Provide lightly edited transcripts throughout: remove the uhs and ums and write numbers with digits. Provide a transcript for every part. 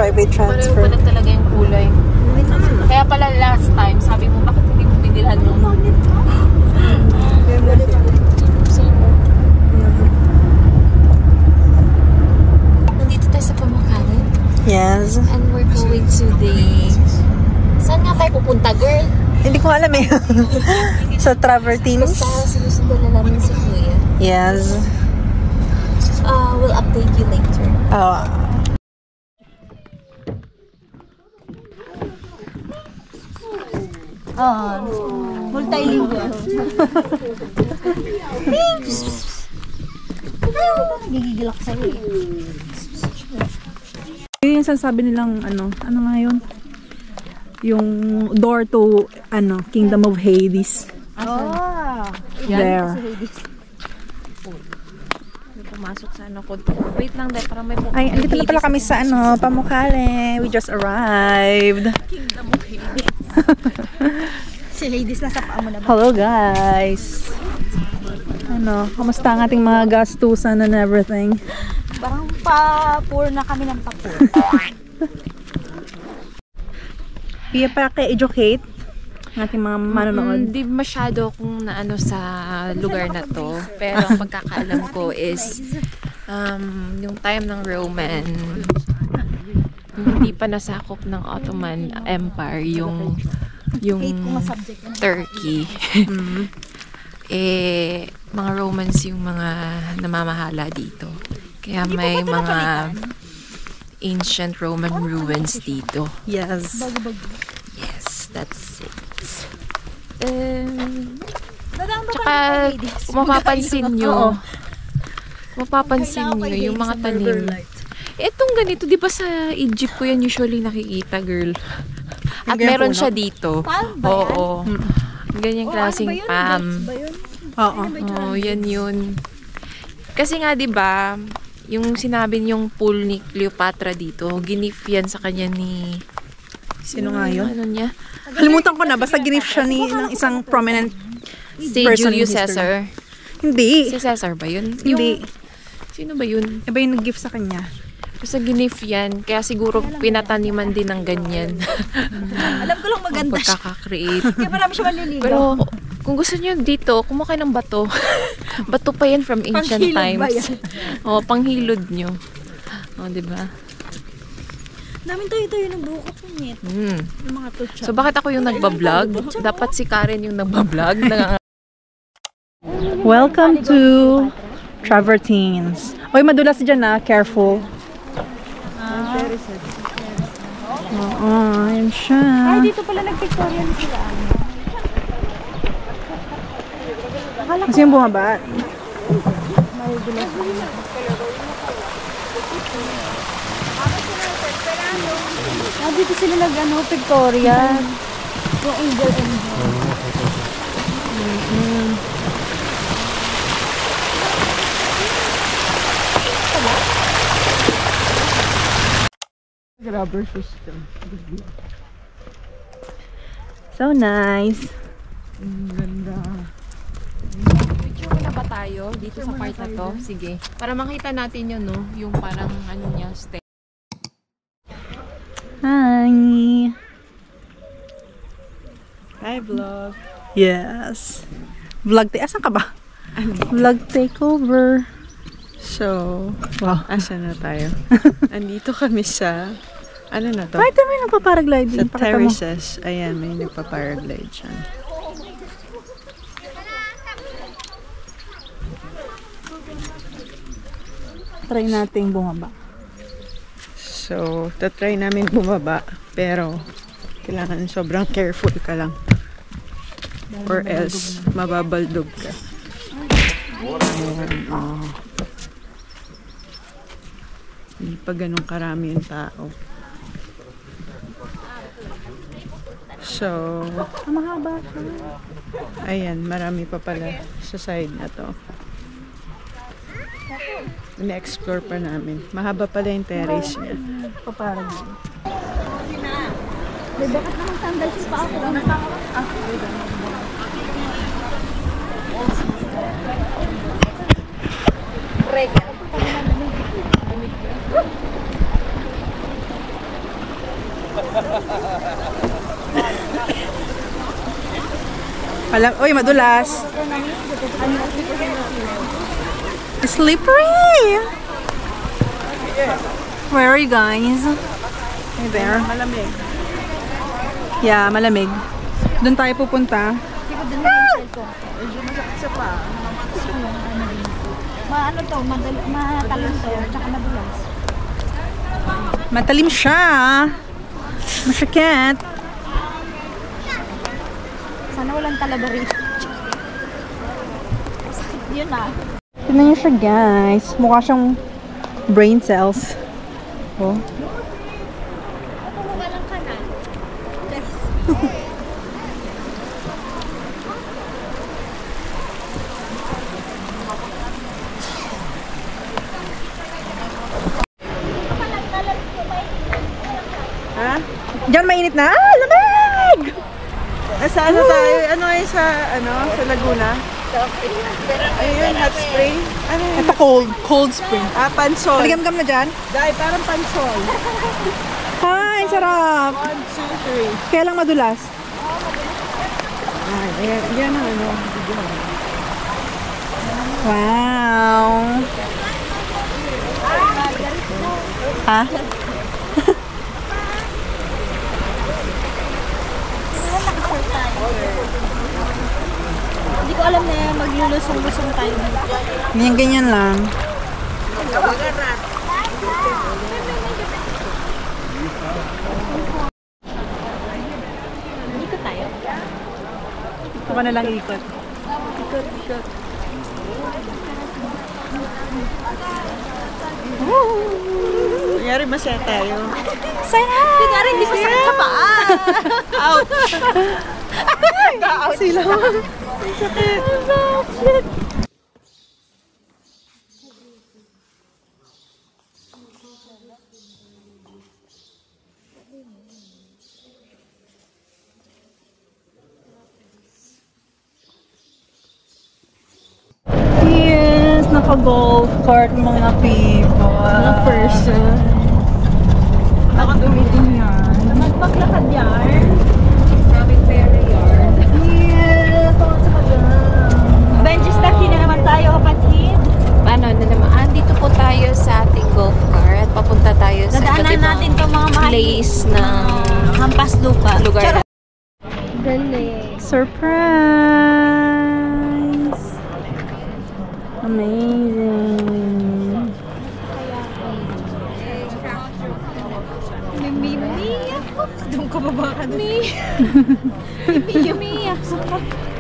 private transfer. Pareho pala talaga yung kulay. Kaya pala last time, sabi mo, bakit hindi mo binilhan mo? Nandito tayo sa Pamukkale. Yes. And we're going to the... Saan nga tayo pupunta, girl? Hindi ko alam eh. Sa Travertines. Basta sinusundan na namin si Kuya. Yes. We'll update you later. Oh. Multilingual. Gigigil ako sa'yo eh. Yung sinasabi nilang ano nga yun? Yung door to Kingdom of Hades. There. Pumasok sa ano ko. Wait lang dahil parang may Ay, andito na pala kami sa Pamukkale. We just arrived. Kingdom of Hades. Si Hades nasa paa mo na ba? Hello guys. Kamusta ang ating mga gastusan and everything? Parang pa-poor na kami ng pa-poor. Kaya para educate ang ating mga manonood. Hindi masyado kung naano sa lugar na to. Pero ang pagkakaalam ko is yung time ng Roman, hindi pa nasakop ng Ottoman Empire yung Turkey. Mga Romans yung mga namamahala dito. Kaya may mga ancient Roman ruins dito. Yes. Yes, that's it. Tsaka, kung mapapansin nyo, yung mga tanim. Itong ganito, di ba sa Egypt ko yan usually nakikita, girl? At meron siya dito. Oo. Ganyang klaseng palm. Oo. Oo, yan yun. Kasi nga, di ba, yung sinabi niyong pool ni Cleopatra dito, ginif yan sa kanya ni... Sino nga yun? Ano niya? Kalimutan ko na, basta ginif siya ng isang prominent Si person in Julius history. Caesar. Hindi. Si Caesar ba yun? Hindi. Sino ba yun? Iba yung nag-gift sa kanya. Basta ginif yan. Kaya siguro pinataniman din ng ganyan. Alam ko lang maganda siya. Pagkaka-create. Kaya marami siya maliligaw. Pero kung gusto niyo dito, kumuha kayo ng bato. Bato pa yan from ancient Panghilod times. ba yan? Oo, panghilod nyo. Oo, diba? Daming tayo-tayo ng buko po niya. Yung mga tutsa. So bakit ako yung nagbablog? Dapat si Karen yung nagbablog. Welcome to Travertines. Oy, madulas dyan careful. Oo, yun siya. Ay, dito pala nag-Victorian sila. Kasi yung bumaba. Dito sila Victorian. Yung Angel and Rubber system. So nice. ganda. Picture na ba tayo dito sa part na to? Sige. Para makita natin yun, no? Yung parang ano niya, step. Hi. Hi, vlog. Yes. Asan ka ba? Vlog takeover. So, Wow. asan na tayo? Andito kami sa, ano na to? Bakit may nagpaparagliding? Sa terraces. Ayan, may nagpa-paraglide siya. Try nating bumaba. So, tatry namin bumaba. Pero, kailangan sobrang careful ka lang. Or else, mababaldog ka. Ayan, oh. Hindi pa ganun karami yung tao. So, Mahaba siya. ayan, marami pa pala sa side na to. Na-explore pa namin. Mahaba pala yung terrace niya. Paparagliding. Bakit naman sandals pa ako? Uy, madulas. Slippery! Where are you guys? Hey there. Malamig. Yeah, malamig. Doon tayo pupunta. Hindi ko din na yung cellphone ko. Medyo masakit sa pa. Maano to, matalim to, tsaka madulas. Matalim siya. Masyakit. Sana walang talaba rito. Sakit yun ah. Tignan niyo siya, guys. Mukha siyang brain cells. Oh. Ha? Diyan mainit na. Ah, lamig! Sa ano tayo? Ano ngayon sa, sa Laguna? Ayun, hot spring. Ano yun? Ito cold spring. Pansol. Taligam-gam na dyan. Dahil parang pansol. Hi, sarap. 1, 2, 3. Kaya lang madulas. Ay, yan ang ano. Wow. Ha? Hindi ko alam na maglulusong-lusong tayo dito. Ganyan-ganyan lang. Ikot tayo. Ito ka na lang ikot. Ikot. Kunyari masaya tayo. Saya! Kunyari hindi masakit sa paa. Ouch! Sila. Yes, naka-golf cart mga people. Mga person. Nakatumitin yan. Magpaglakad yan. Maraming pera yarn. Yes, ako sa maganda. Benches taki na naman tayo, kapatid. Paano na naman? Dito po tayo sa ating golf car at papunta tayo sa iba't Dadaanan ibang natin itong mga mahal. place ng Hampas lupa. lugar. Galing. Surprise! Amazing. Mimi. Doon ka baba ka doon. Mimi.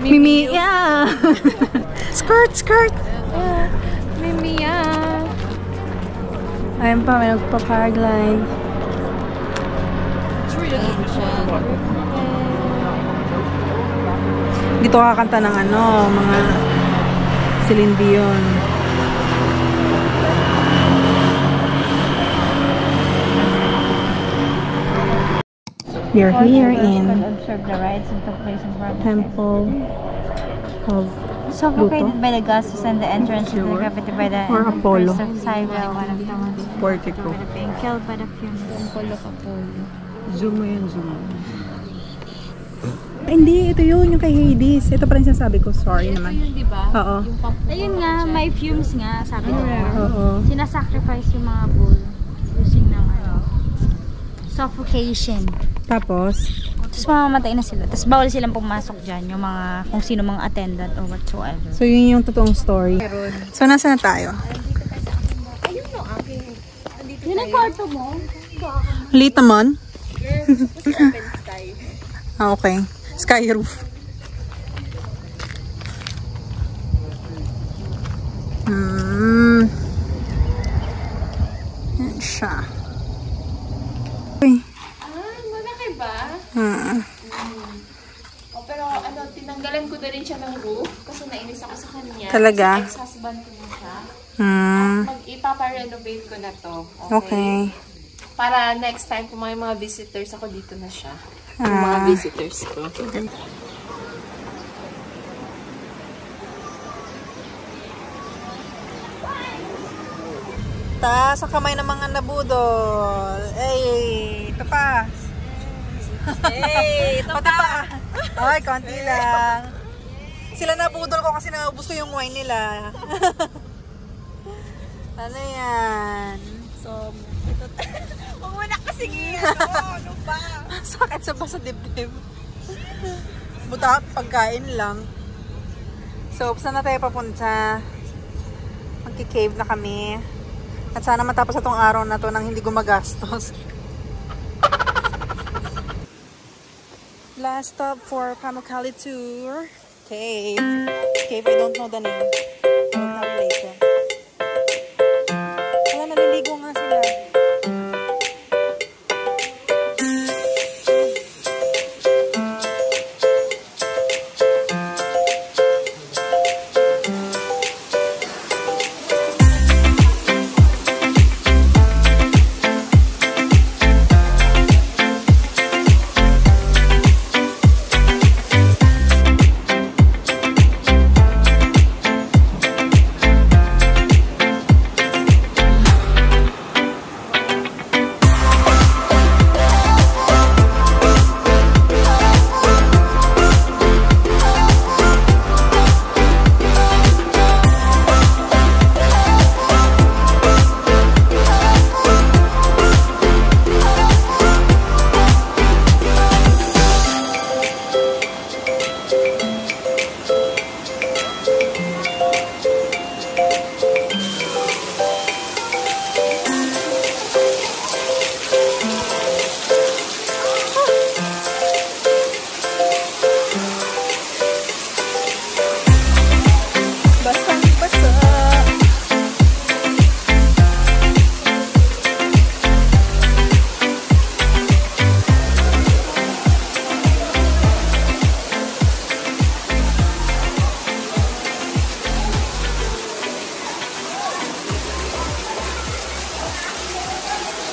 Mimi, yeah! Skirt! Mimiya. Ayun pa, may nagpa-paraglide. Dito kakanta ng mga Celine Dion. We are here in Observe the rites and took place in front of Temple of Suffocated by the gases and the entrance into the gravity by the Or Apollo. Empress of Cybele, one of the ones Portico. being killed by the fumes. Zoom mo yun, zoom. Hindi, ito yun, yung kay Hades. Ito pa rin sinasabi ko, sorry naman. Yun, di ba? Oo. Ayun nga, may fumes nga, sabi nila. Oo. Sinasacrifice yung mga bull using ng suffocation. Tapos, Tapos mamamatay na sila. Tapos bawal silang pumasok dyan, yung mga, kung sino mga attendant or whatsoever. so yun yung totoong story. So, nasa na tayo? Yun ang kwarto mo? Late naman. Ah, okay. Sky roof. Yan siya. Uy. Malaki ba? Pero tinanggalan ko na rin siya ng roof kasi nainis ako sa kanya. Talaga? Kasi ex-husband ko na siya. Ipapa-renovate ko na to. Okay. Para next time kung may mga visitors ako, dito na siya. Yung mga visitors ko. Taas ang kamay ng mga nabudol. Ay, ito pa. Hey, ito Pati pa. Ay, konti lang. Sila na budol ko kasi naubos ko yung wine nila. Ano yan? So, ito. Huwag mo na kasi ano ba? Sakit sa dibdib. Buta, pagkain lang. So, saan na tayo papunta? Magki-cave na kami. At sana matapos itong araw na to nang hindi gumagastos. Last stop for Pamukkale tour. Cave. Cave, I don't know the name. I'll have later. Wala, naliligo nga sila.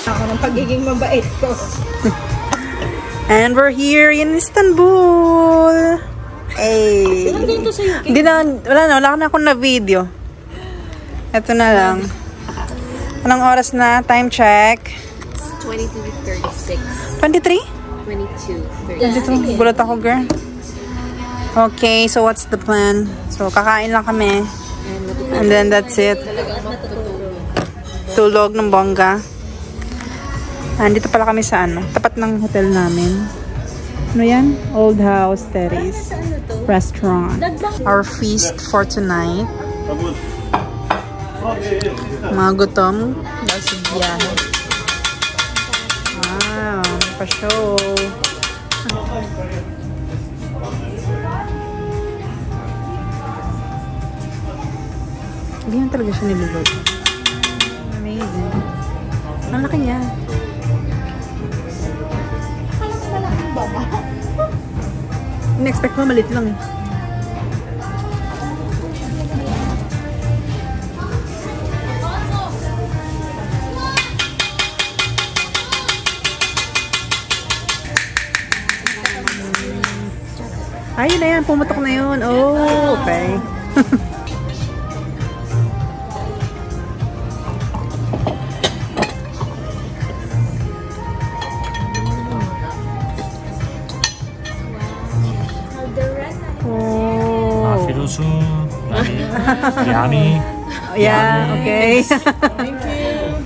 Ako ng pagiging mabait ko. And we're here in Istanbul. Hey. Saan dito sa UK? Wala na akong na video. Ito na lang. Anong oras na? Time check. 22:36. 23? 22:36. 22. Gulat ako, girl. Okay, so what's the plan? So, kakain lang kami. And then that's it. Tulog ng bongga. Andito pala kami sa tapat ng hotel namin. Ano yan? Old House Terrace Restaurant. Our feast for tonight. Mga gutom. Dahil sa biyahe. Wow, pa-show. Hindi yan talaga siya nilulog. Amazing. Ang laki niya. In-expect mo, malit lang eh. Ayun na yan, pumutok na yun. Oh, okay. Firusun, Yummy. Yeah, okay. Thank you.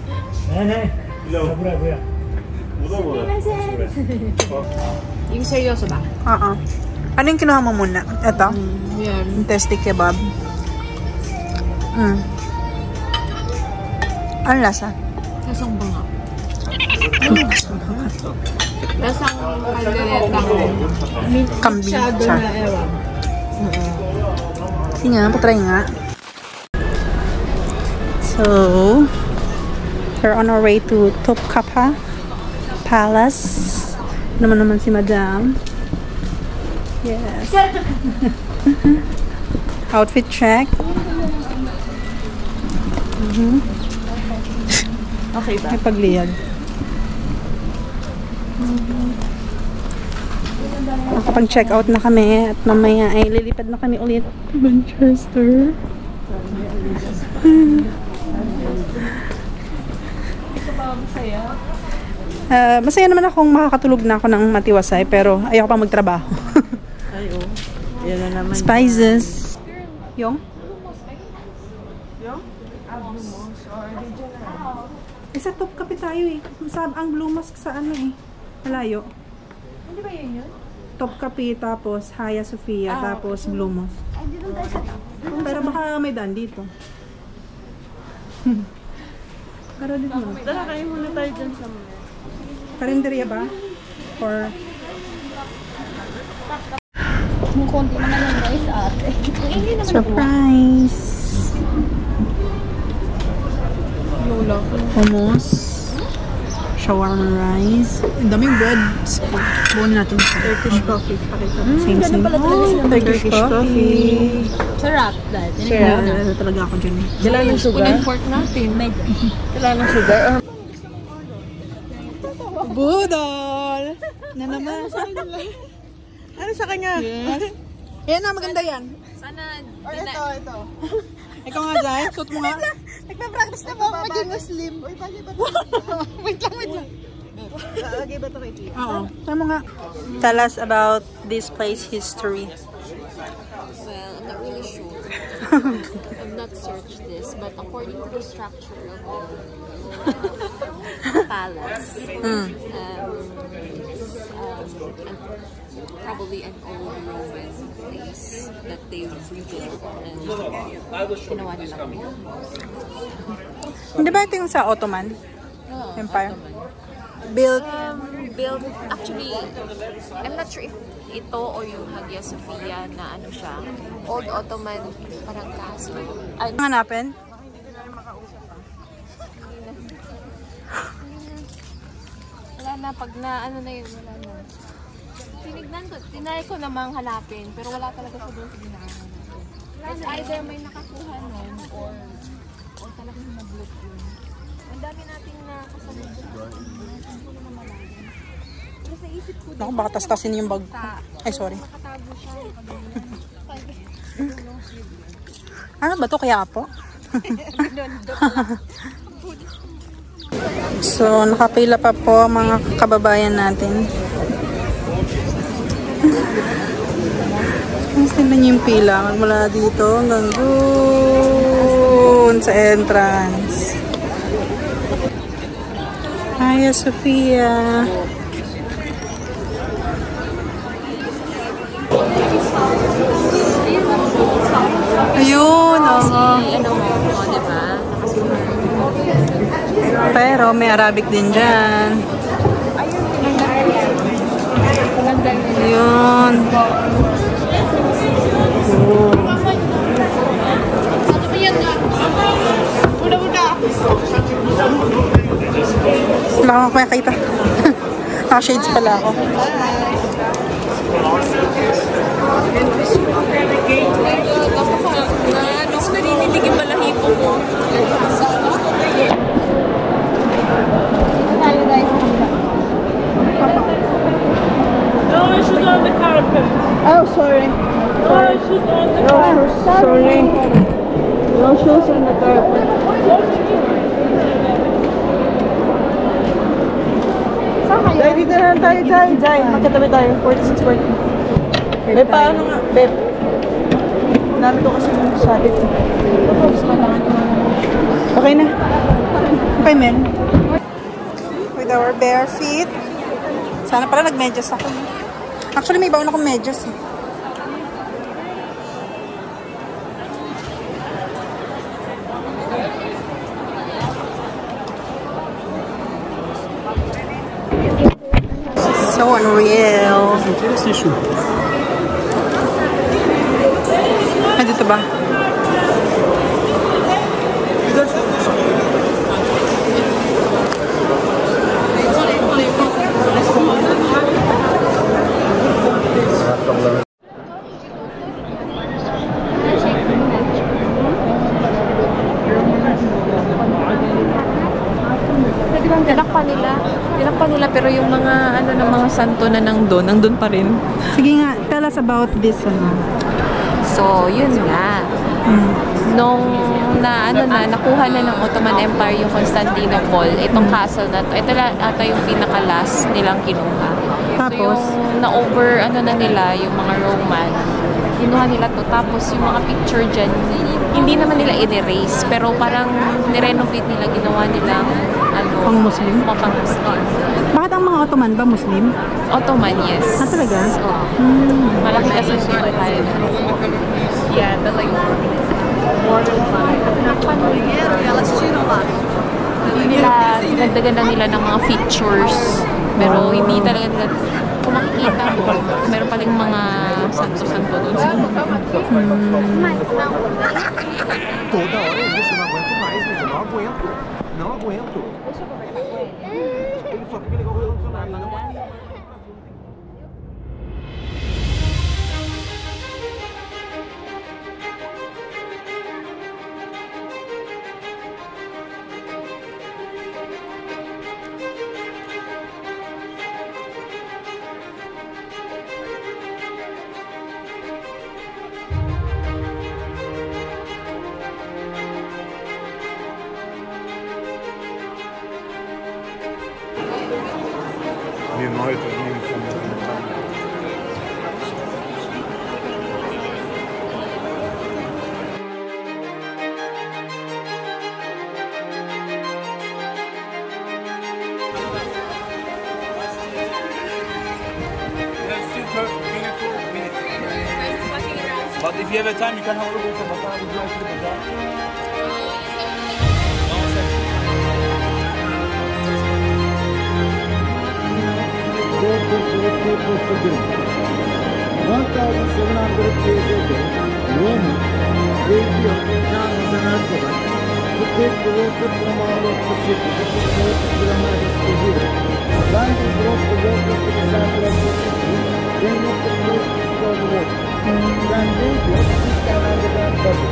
Yung seryoso ba? Ano yung kinuha mo muna? Ito? Yan. Yung testy kebab. Ano lasa? Lasang banga. Lasang kalderetang Kambing. shadow Char. na ewan. Sige nga, patry nga. So, we're on our way to Topkapı Palace. Naman si Madam. Yes. Outfit check. Okay ba? May pagliyag. Nakapag-check out na kami at mamaya ay lilipad na kami ulit to Manchester. Masaya naman akong makakatulog na ako ng matiwasay pero ayoko pang magtrabaho. Yan na naman. Spices. Yung? Yung? Blue Mosque or regional. Sa top kape tayo eh. Ang Blue Mosque sa ano eh. Malayo. Hindi ba yun yun? Top kape tapos Hagia Sophia tapos Blue Mosque. Ay, di doon tayo sa top. Pero baka may daan dito. Pero dito mo. Tara, kayo muna tayo dyan sa mga. Karinderya ba? Or Kung konti naman yung rice ate. Hindi naman surprise! Hummus. Shawarma rice. Ang daming bread. Buon natin sa Turkish coffee. Pakita mo. same. Turkish coffee. sarap dahil. Ano talaga ako dyan. Kailangan ng sugar? Pork natin. Medyo. Kailangan ng sugar? Or Budol! Na naman. ano sa kanya? Yes. Yan na, maganda yan. Sana, Or ito. Ikaw nga, Zay. Suot mo nga. Nagpa-practice na ba maging Muslim? Uy, bagay ba ito? Wait lang. Bagay ba ito kay Tia? Oo. Tama nga. Tell us about this place history. well, I'm not really sure. I've not searched this, but according to the structure of the palace, probably an old Roman place that they've rebuilt and ginawa nila kami. Hindi ba ito yung sa Ottoman Empire? Built. Built, actually, I'm not sure if ito or yung Hagia Sophia na ano siya, old Ottoman parang castle. Ay, Hanapin? wala na, pag na ano na yun, wala na. Tinay ko namang halapin, pero wala talaga sa doon sa ginagawa natin. It's either may nakakuha nun or talagang na-block yun. Ang dami nating nakasalubong. Pero sa isip ko, Naku, baka tastasin yung bag ko. Ay, sorry. makatago siya. Ano ba to? Kaya po? So, nakapila pa po ang mga kababayan natin. Sila niyo yung pila. Mula dito hanggang doon sa entrance. Hagia Sophia. Ayun, oo. Ano mo, diba? Pero may Arabic din dyan. Ayun. Oh. Wala akong makikita. Naka-shades pala ako. Ano, narinig yung balahibo mo. Tayo guys. No, she's on the carpet. Oh, sorry. No, she's on the carpet. Sorry. No shoes on the carpet. Saan kayo? Dahil dito na lang tayo, Jai. Magkatabi tayo. 46-40. Beb, paano nga? Beb. Dami ko kasi yung sabit. Okay na. Okay, men. With our bare feet. Sana pala nag-medyas ako. Actually, may baon akong medyas eh. So unreal. Ay, dito ba? Tinakpan nila pero yung mga ano ng mga santo na nandun pa rin. Sige nga, tell us about this ano. So, yun nga. Nung nakuha na ng Ottoman Empire yung Constantinople, itong castle na to, ito ata yung pinaka-last nilang kinuha. Tapos? So, yung na-over, na nila, yung mga Roman, Kinuha nila to. Tapos yung mga picture dyan, hindi naman nila in-erase. Pero parang nirenovate nila, ginawa nilang Pang Muslim? Pang Muslim. Bakit ang mga Ottoman ba Muslim? Ottoman, yes. Ah, talaga? Oo. Malaki kasi siya. Yeah, but like more than five. Dinagdagan lang nila ng mga features. Pero hindi talaga nila, kung makikita mo, meron pa rin mga santo-santo doon. Toda hora é isso, eu não aguento mais, gente. Eu não aguento. Não aguento. Ele só fica ligado ao celular. Não aguento. Mir neu verdienen von But if you have a time, you can have a look at the bazaar. Would you like to the bazaar? Roman radio John was an architect to take the water from out of the city. This is where the pyramid is here. When they brought the water to the center of the city, they looked at the place to store the water. Then they built an underground bubble.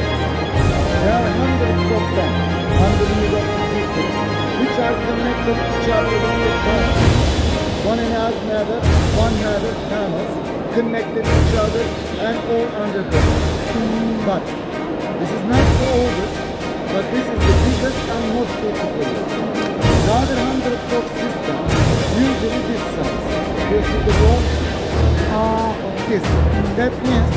There are hundreds of them underneath of the city, which are connected to each other in the tunnel. One another tunnels connected each other and all underground. But this is not the oldest, but this is the biggest and most beautiful. The other hundreds of systems, usually this size. You see the wall? This. That means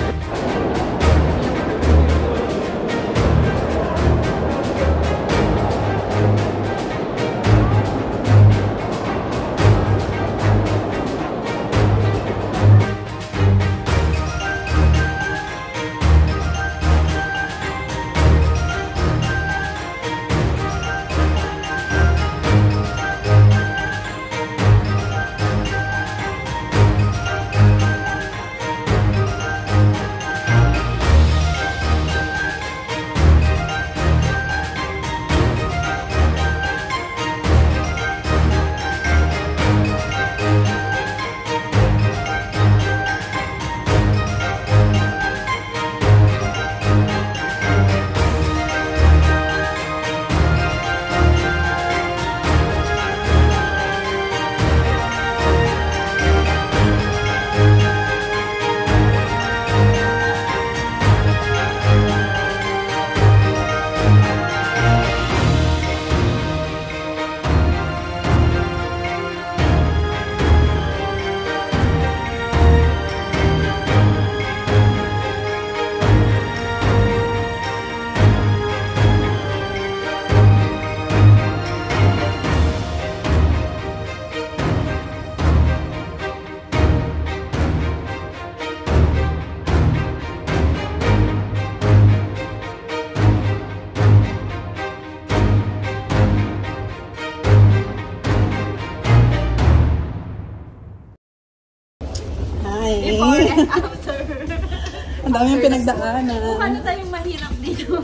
Ang daming pinagdaanan. Paano tayong mahirap dito?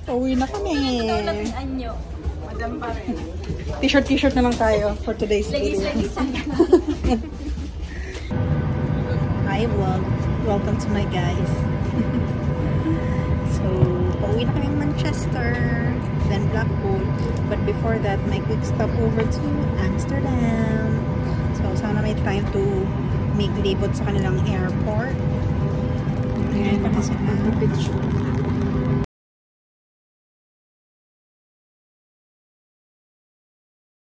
Uwi na kami. Anyo. Madam pa rin. T-shirt na lang tayo for today's video. Hi vlog. Welcome to my guys. So, pauwi na kami Manchester, then Blackpool. But before that, may quick stop over to Amsterdam. So, sana may time to make libot sa kanilang airport. Ayan, pati sa picture.